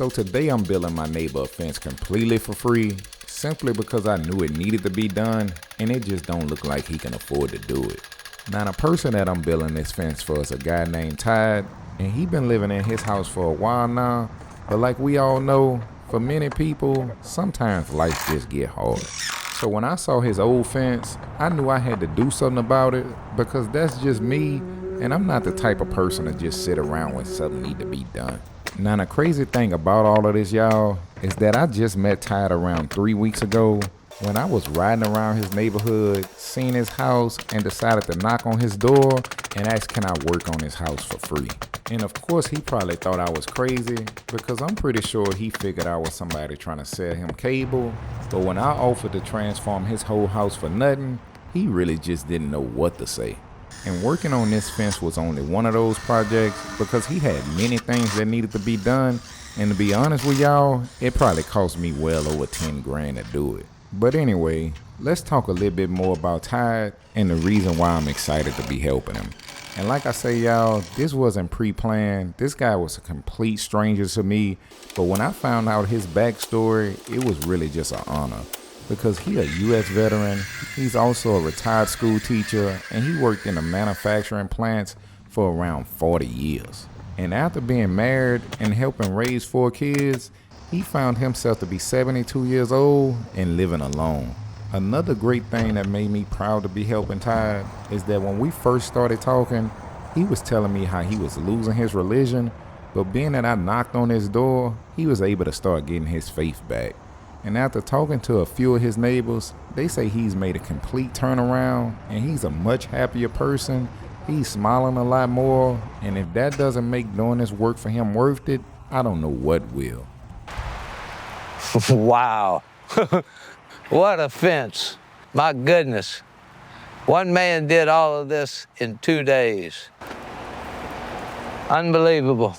So today I'm building my neighbor a fence completely for free, simply because I knew it needed to be done and it just don't look like he can afford to do it. Now the person that I'm building this fence for is a guy named Tide, and he been living in his house for a while now, but like we all know, for many people, sometimes life just get hard. So when I saw his old fence, I knew I had to do something about it because that's just me, and I'm not the type of person to just sit around when something need to be done. Now the crazy thing about all of this, y'all, is that I just met Tide around 3 weeks ago when I was riding around his neighborhood, seen his house, and decided to knock on his door and ask can I work on his house for free. And of course he probably thought I was crazy because I'm pretty sure he figured I was somebody trying to sell him cable. But when I offered to transform his whole house for nothing, he really just didn't know what to say. And working on this fence was only one of those projects because he had many things that needed to be done. And to be honest with y'all, it probably cost me well over 10 grand to do it. But anyway, let's talk a little bit more about Tide and the reason why I'm excited to be helping him. And like I say, y'all, this wasn't pre-planned. This guy was a complete stranger to me. But when I found out his backstory, it was really just an honor. Because he a U.S. veteran, he's also a retired school teacher, and he worked in the manufacturing plants for around 40 years. And after being married and helping raise 4 kids, he found himself to be 72 years old and living alone. Another great thing that made me proud to be helping Tide is that when we first started talking, he was telling me how he was losing his religion, but being that I knocked on his door, he was able to start getting his faith back. And after talking to a few of his neighbors, they say he's made a complete turnaround and he's a much happier person. He's smiling a lot more, and if that doesn't make doing this work for him worth it, I don't know what will. Wow. What a fence. My goodness. One man did all of this in 2 days. Unbelievable.